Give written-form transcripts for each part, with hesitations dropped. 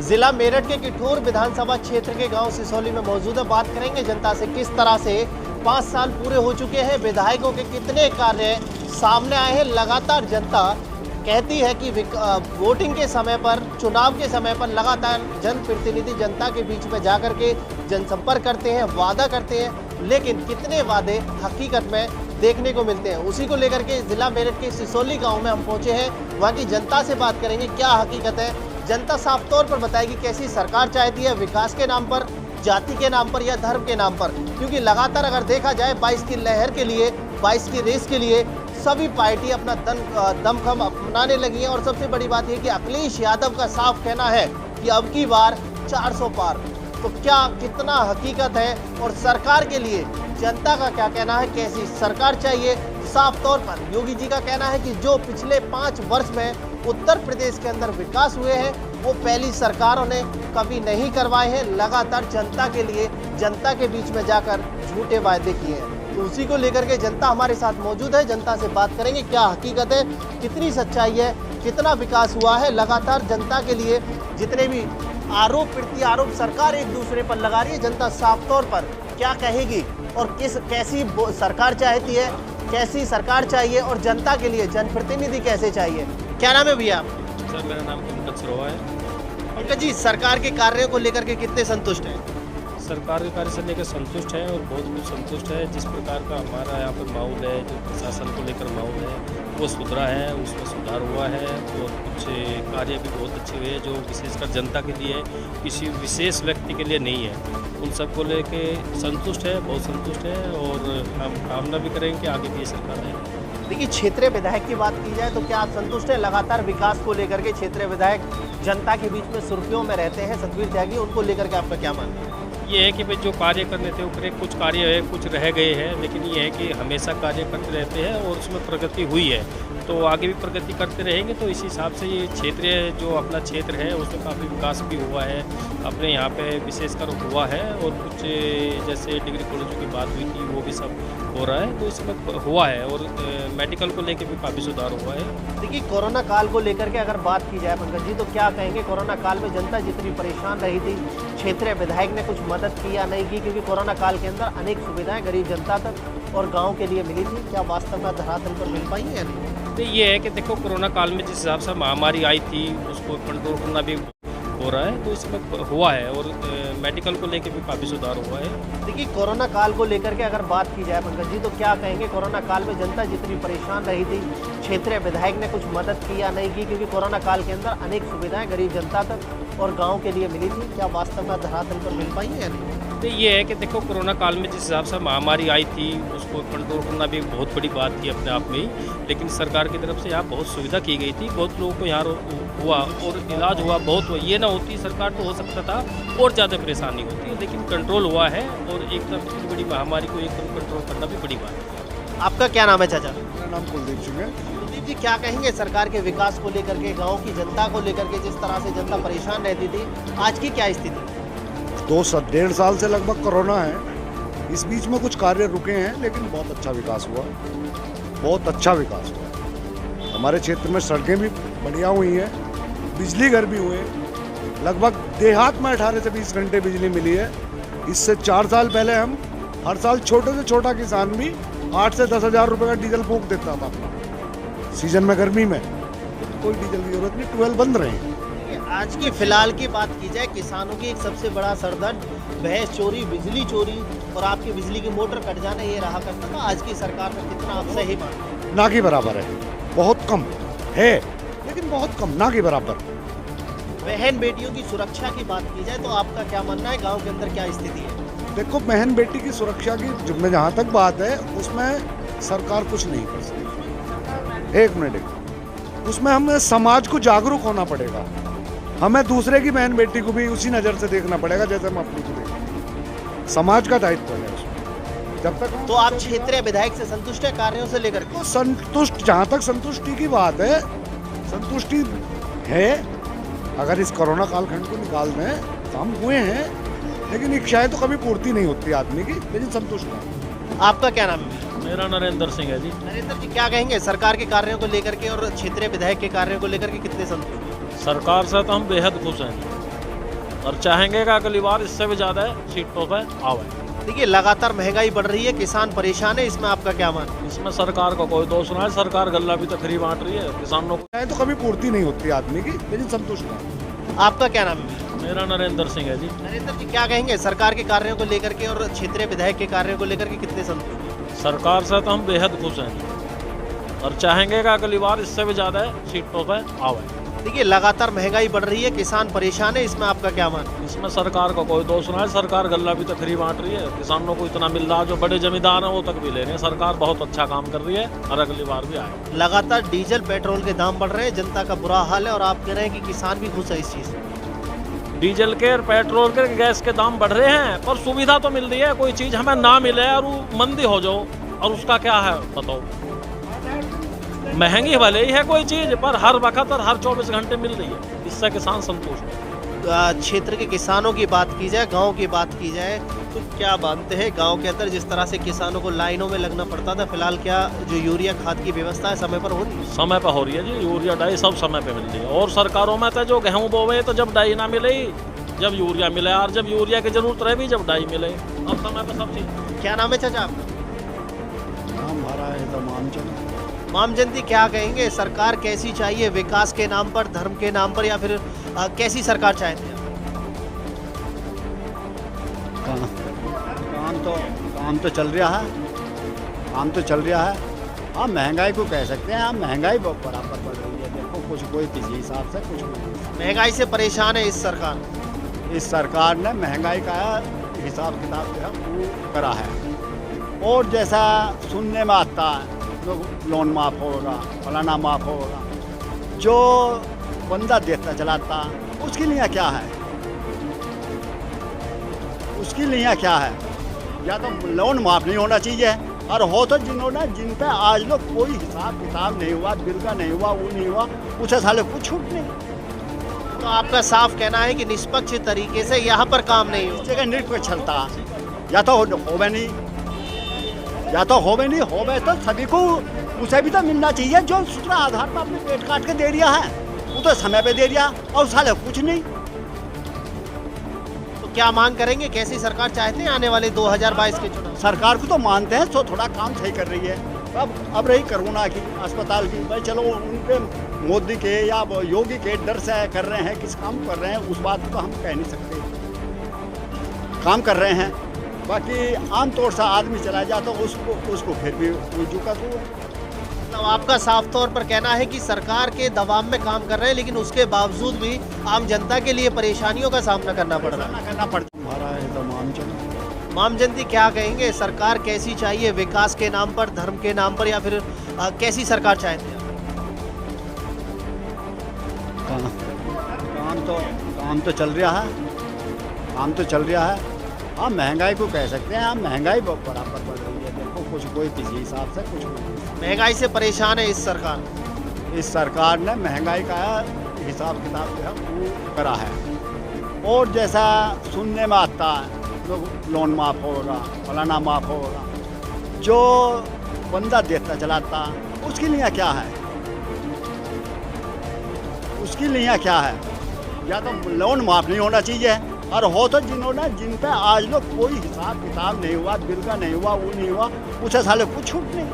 जिला मेरठ के किठूर विधानसभा क्षेत्र के गांव सिसौली में मौजूद है। बात करेंगे जनता से, किस तरह से 5 साल पूरे हो चुके हैं, विधायकों के कितने कार्य सामने आए हैं। लगातार जनता कहती है कि वोटिंग के समय पर, चुनाव के समय पर लगातार जनप्रतिनिधि जनता के बीच में जाकर के जनसंपर्क करते हैं, वादा करते हैं, लेकिन कितने वादे हकीकत में देखने को मिलते हैं। उसी को लेकर के जिला मेरठ के सिसौली गांव में हम पहुंचे हैं। वहां की जनता से बात करेंगे, क्या हकीकत है। जनता साफ तौर पर बताएगी कैसी सरकार चाहती है, विकास के नाम पर, जाति के नाम पर या धर्म के नाम पर। क्योंकि लगातार अगर देखा जाए 22 की लहर के लिए, 22 की रेस के लिए सभी पार्टी अपना दमखम अपनाने लगी है। और सबसे बड़ी बात यह कि अखिलेश यादव का साफ कहना है कि अब की बार 400 पार। तो क्या कितना हकीकत है और सरकार के लिए जनता का क्या कहना है, कैसी सरकार चाहिए। साफ तौर पर योगी जी का कहना है कि जो पिछले 5 वर्ष में उत्तर प्रदेश के अंदर विकास हुए हैं वो पहली सरकारों ने कभी नहीं करवाए हैं। लगातार जनता के लिए, जनता के बीच में जाकर झूठे वायदे किए हैं। तो उसी को लेकर के जनता हमारे साथ मौजूद है। जनता से बात करेंगे, क्या हकीकत है, कितनी सच्चाई है, कितना विकास हुआ है। लगातार जनता के लिए जितने भी आरोप प्रत्यारोप सरकार एक दूसरे पर लगा रही है, जनता साफ तौर पर क्या कहेगी और कैसी सरकार चाहती है, कैसी सरकार चाहिए और जनता के लिए जनप्रतिनिधि कैसे चाहिए। क्या नाम है भैया? सर मेरा नाम पंकज सरोवा है। पंकज जी, सरकार के कार्यों को लेकर के कितने संतुष्ट हैं? सरकार के कार्य से लेकर संतुष्ट है और बहुत कुछ संतुष्ट है। जिस प्रकार का हमारा यहाँ पर माहौल है, जो प्रशासन को लेकर माहौल है वो सुधरा है, उसमें सुधार हुआ है और कुछ कार्य भी बहुत अच्छे हुए हैं जो विशेषकर जनता के लिए, किसी विशेष व्यक्ति के लिए नहीं है। उन सबको लेके संतुष्ट है, बहुत संतुष्ट है और हम कामना भी करेंगे कि आगे भी ये सरकार है। देखिए, क्षेत्रीय विधायक की बात की जाए तो क्या आप संतुष्ट है? लगातार विकास को लेकर के क्षेत्रीय विधायक जनता के बीच में सुर्खियों में रहते हैं, सतवीर त्यागी, उनको लेकर के आपका क्या मानना है? ये है कि भाई जो कार्य करने थे वो करे, कुछ कार्य है, कुछ रह गए हैं, लेकिन ये है कि हमेशा कार्य करते रहते हैं और उसमें प्रगति हुई है तो आगे भी प्रगति करते रहेंगे। तो इस हिसाब से ये क्षेत्रीय जो अपना क्षेत्र है उसमें काफ़ी विकास भी हुआ है अपने यहाँ पे विशेषकर हुआ है। और कुछ जैसे डिग्री कॉलेजों की बात हुई थी वो भी सब हो रहा है, तो इसमें हुआ है और मेडिकल को लेकर भी काफ़ी सुधार हुआ है। देखिए, कोरोना काल को लेकर के अगर बात की जाए पंकज जी, तो क्या कहेंगे, कोरोना काल में जनता जितनी परेशान रही थी, क्षेत्रीय विधायक ने कुछ मदद की या नहीं की? क्योंकि कोरोना काल के अंदर अनेक सुविधाएं गरीब जनता तक और गांव के लिए मिली थी, क्या वास्तव में धरातल पर मिल पाई है या नहीं? तो ये है कि देखो, कोरोना काल में जिस हिसाब से महामारी आई थी उसको कंट्रोल करना भी हो रहा है, तो इसमें हुआ है और मेडिकल को लेकर भी काफ़ी सुधार हुआ है। देखिए, कोरोना काल को लेकर के अगर बात की जाए पंकज जी, तो क्या कहेंगे, कोरोना काल में जनता जितनी परेशान रही थी, क्षेत्रीय विधायक ने कुछ मदद की या नहीं की? क्योंकि कोरोना काल के अंदर अनेक सुविधाएं गरीब जनता तक और गांव के लिए मिली थी, क्या वास्तव में धरातल पर मिल पाई है या नहीं? तो ये है कि देखो, कोरोना काल में जिस हिसाब से महामारी आई थी उसको कंट्रोल करना भी बहुत बड़ी बात थी अपने आप में ही, लेकिन सरकार की तरफ से यहाँ बहुत सुविधा की गई थी, बहुत लोगों को यहाँ हुआ और इलाज हुआ, बहुत हुआ। ये ना होती सरकार तो हो सकता था और ज़्यादा परेशानी होती, लेकिन कंट्रोल हुआ है और एकदम इतनी बड़ी महामारी को एकदम कंट्रोल करना भी बड़ी बात है। आपका क्या नाम है चाचा? मेरा नाम कुलदीप सिंह है। कुलदीप जी, क्या कहेंगे सरकार के विकास को लेकर के, गाँव की जनता को लेकर के, जिस तरह से जनता परेशान रहती थी, आज की क्या स्थिति? 1.5 साल से लगभग कोरोना है, इस बीच में कुछ कार्य रुके हैं लेकिन बहुत अच्छा विकास हुआ, बहुत अच्छा विकास हुआ। हमारे क्षेत्र में सड़कें भी बढ़िया हुई हैं, बिजली घर भी हुए, लगभग देहात में 18 से 20 घंटे बिजली मिली है। इससे 4 साल पहले हम हर साल छोटे से छोटा किसान भी 8 से 10 हज़ार रुपये का डीजल फूंक देता था अपना सीजन में, गर्मी में तो कोई डीजल की जरूरत नहीं, ट्यूबवेल बंद रहे हैं। आज की फिलहाल की बात की जाए, किसानों की एक सबसे बड़ा सरदर्द भैंस चोरी, बिजली चोरी और आपकी बिजली की मोटर कट जाना ये रहा करता था। आज की सरकार में कितना आप सही मानते? ना के बराबर है, बहुत कम है लेकिन बहुत कम, ना के बराबर। बहन बेटियों की सुरक्षा की बात की जाए तो आपका क्या मानना है, गांव के अंदर क्या स्थिति है? देखो, बहन बेटी की सुरक्षा की में जहाँ तक बात है उसमें सरकार कुछ नहीं कर सकती। एक मिनट, उसमें हमें समाज को जागरूक होना पड़ेगा। हमें दूसरे की बहन बेटी को भी उसी नज़र से देखना पड़ेगा जैसे हम अपनी को देखते। समाज का दायित्व है उसमें। जब तक तो आप क्षेत्रीय विधायक से संतुष्ट है कार्यों से लेकर के? संतुष्ट, जहाँ तक संतुष्टि की बात है, संतुष्टि है। अगर इस कोरोना कालखंड को निकाल दें, काम हुए हैं लेकिन इच्छाएं तो कभी पूर्ति नहीं होती आदमी की, लेकिन संतुष्ट है। आपका क्या नाम है? मेरा नरेंद्र सिंह है जी। नरेंद्र जी, क्या कहेंगे सरकार के कार्यों को लेकर के और क्षेत्रीय विधायक के कार्यों को लेकर के कितने संतुष्ट? सरकार से तो हम बेहद खुश हैं। और चाहेंगे कि अगली बार इससे भी ज़्यादा सीटों पर आवे। देखिए लगातार महंगाई बढ़ रही है, किसान परेशान है, इसमें आपका क्या मानना इसमें सरकार का कोई दोष ना है, सरकार गल्ला भी तो फ्री बांट रही है किसानों को। चाहे तो कभी पूर्ति नहीं होती आदमी की, लेकिन संतुष्ट है। है? आपका क्या नाम है? मेरा नरेंद्र सिंह है जी। नरेंद्र जी क्या कहेंगे सरकार के कार्यों को लेकर के और क्षेत्रीय विधायक के कार्यों को लेकर के कितने संतुष्ट हैं? सरकार से तो हम बेहद खुश हैं और चाहेंगे कि अगली बार इससे भी ज़्यादा सीटों पर आवे। देखिए लगातार महंगाई बढ़ रही है, किसान परेशान है, इसमें आपका क्या मानना है? इसमें सरकार का कोई दोष ना है, सरकार गल्ला भी तो फ्री बांट रही है किसानों को इतना मिल रहा है, जो बड़े जमींदार हैं वो तक भी ले रहे हैं। सरकार बहुत अच्छा काम कर रही है और अगली बार भी आए। लगातार डीजल पेट्रोल के दाम बढ़ रहे हैं, जनता का बुरा हाल है और आप कह रहे हैं कि किसान भी खुश है इस चीज से। डीजल के पेट्रोल के गैस के दाम बढ़ रहे हैं, पर सुविधा तो मिल रही है। कोई चीज़ हमें ना मिले और वो मंदी हो जाओ, और उसका क्या है बताओ। महंगी भले ही है कोई चीज़, पर हर वक्त और हर 24 घंटे मिल रही है, इससे किसान संतुष्ट है। क्षेत्र के किसानों की बात की जाए, गांव की बात की जाए, तो क्या मानते हैं गांव के अंदर जिस तरह से किसानों को लाइनों में लगना पड़ता था, फिलहाल क्या जो यूरिया खाद की व्यवस्था है समय पर हो रही है? समय पर हो रही है जी, यूरिया डाई सब समय पे मिल रही है। और सरकारों में तो जो गेहूँ बोवे तो जब डाई ना मिले, जब यूरिया मिले, और जब यूरिया की जरूरत रहे भी जब डाई मिले, अब समय पर सब चीज़। क्या नाम है चाचा आपका? हमारा है तो मामचंद जी क्या कहेंगे सरकार कैसी चाहिए, विकास के नाम पर, धर्म के नाम पर, या फिर कैसी सरकार चाहते हैं? काम तो चल रहा है, काम तो चल रहा है। हाँ महंगाई को कह सकते हैं, हाँ महंगाई बराबर बढ़ रही है। देखो कुछ कोई किसी हिसाब से कुछ नहीं। महंगाई से परेशान है इस सरकार? इस सरकार ने महंगाई का हिसाब किताब जो है वो करा है, और जैसा सुनने में आता है लोन माफ़ होगा, फलाना माफ़ होगा, जो बंदा देता चलाता उसके लिए क्या है, उसके लिए क्या है? या तो लोन माफ़ नहीं होना चाहिए, और हो तो जिन पे आज लोग कोई हिसाब किताब नहीं हुआ, बिल का नहीं हुआ, वो नहीं हुआ, उसे साले कुछ छूट नहीं। तो आपका साफ कहना है कि निष्पक्ष तरीके से यहाँ पर काम नहीं हो? इस जगह निष्पक्ष चलता, या तो होवे नहीं, या तो होवे नहीं, होवे तो सभी को उसे भी तो मिलना चाहिए। जो सूत्रा आधार पर अपने पेट काट के दे दिया है वो तो समय पे दे दिया, और साले कुछ नहीं। तो क्या मांग करेंगे, कैसी सरकार चाहते हैं आने वाले 2022 के चुनाव? सरकार को तो मानते हैं, तो थोड़ा काम सही कर रही है। अब रही कोरोना की, अस्पताल की, भाई चलो उनके मोदी के या योगी के डर से कर रहे हैं, किस काम कर रहे हैं उस बात को तो हम कह नहीं सकते। काम कर रहे हैं, बाकी आम तौर से आदमी चला जाता तो उसको फिर भी झुका तो है। तो आपका साफ तौर पर कहना है कि सरकार के दबाव में काम कर रहे हैं, लेकिन उसके बावजूद भी आम जनता के लिए परेशानियों का सामना करना पड़ रहा है। करना पड़ता। हमारा है तो मामचंद जी क्या कहेंगे सरकार कैसी चाहिए, विकास के नाम पर, धर्म के नाम पर, या फिर कैसी सरकार चाहते हैं? काम तो चल रहा है, काम तो चल रहा है। हाँ महंगाई को कह सकते हैं, हाँ महंगाई बराबर बढ़ रही है। देखो कुछ कोई किसी हिसाब से कुछ नहीं। महंगाई से परेशान है इस सरकार? इस सरकार ने महंगाई का हिसाब किताब जो है वो करा है, और जैसा सुनने में आता है लोन माफ़ होगा, फलाना माफ़ होगा, जो बंदा देता चलाता उसके लिए क्या है, उसके लिए क्या है? या तो लोन माफ़ नहीं होना चाहिए, और हो तो जिन पे आज लोग कोई हिसाब किताब नहीं हुआ, बिल का नहीं हुआ, वो नहीं हुआ, उसे साले कुछ छूट नहीं।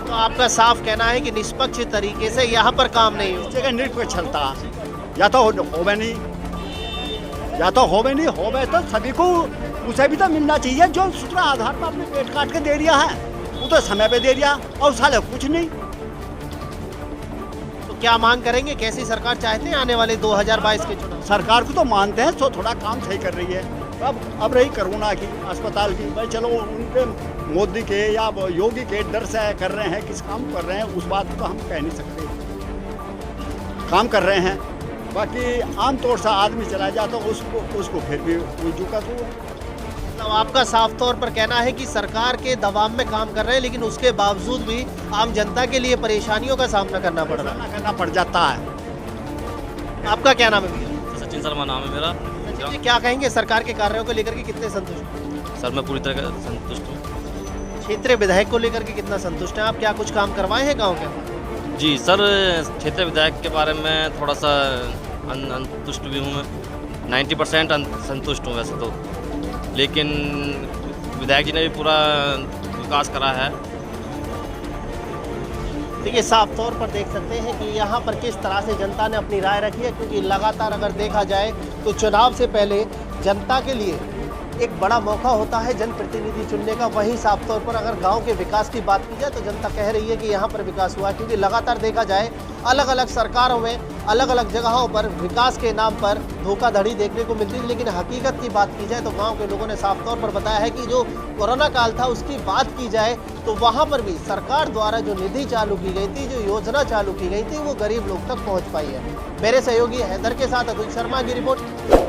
तो आपका साफ कहना है कि निष्पक्ष तरीके से यहाँ पर काम नहीं हो? इस जगह निष्पक्ष चलता, या तो होवे नहीं, या तो होवे नहीं, होवे तो सभी को उसे भी तो मिलना चाहिए। जो सूत्रा आधार पर अपने पेट काट के दे दिया है वो तो समय पे दे दिया, और साले कुछ नहीं। तो क्या मांग करेंगे, कैसी सरकार चाहते हैं आने वाले 2022 के चुनाव? सरकार को तो मानते हैं, तो थोड़ा काम सही कर रही है। अब रही कोरोना की, अस्पताल की, भाई चलो उनके मोदी के या योगी के डर से कर रहे हैं, किस काम कर रहे हैं उस बात को तो हम कह नहीं सकते। काम कर रहे हैं, बाकी आम तौर से आदमी चला जाता तो उसको फिर भी झुका तो है। तो आपका साफ तौर पर कहना है कि सरकार के दबाव में काम कर रहे हैं, लेकिन उसके बावजूद भी आम जनता के लिए परेशानियों का सामना करना पड़ रहा है? करना पड़ जाता है। आपका क्या नाम है भैया? सचिन शर्मा नाम है मेरा। सचिन जी क्या कहेंगे सरकार के कार्यों को लेकर के कितने संतुष्ट हैं? सर मैं पूरी तरह संतुष्ट हूँ। क्षेत्रीय विधायक को लेकर के कितना संतुष्ट हैं आप? क्या कुछ काम करवाए हैं गाँव के? जी सर, क्षेत्रीय विधायक के बारे में थोड़ा सा अंतुष्ट भी हूँ मैं। 90% संतुष्ट हूँ वैसे तो, लेकिन विधायक जी ने भी पूरा विकास करा है। देखिए साफ तौर पर देख सकते हैं कि यहाँ पर किस तरह से जनता ने अपनी राय रखी है, क्योंकि लगातार अगर देखा जाए तो चुनाव से पहले जनता के लिए एक बड़ा मौका होता है जनप्रतिनिधि चुनने का। वहीं साफ तौर पर अगर गांव के विकास की बात की जाए तो जनता कह रही है कि यहाँ पर विकास हुआ है, क्योंकि लगातार देखा जाए अलग अलग सरकारों में अलग अलग जगहों पर विकास के नाम पर धोखाधड़ी देखने को मिलती है। लेकिन हकीकत की बात की जाए तो गांव के लोगों ने साफ तौर पर बताया है कि जो कोरोना काल था उसकी बात की जाए तो वहां पर भी सरकार द्वारा जो निधि चालू की गई थी, जो योजना चालू की गई थी, वो गरीब लोग तक पहुंच पाई है। मेरे सहयोगी हैदर के साथ अतुल शर्मा की रिपोर्ट।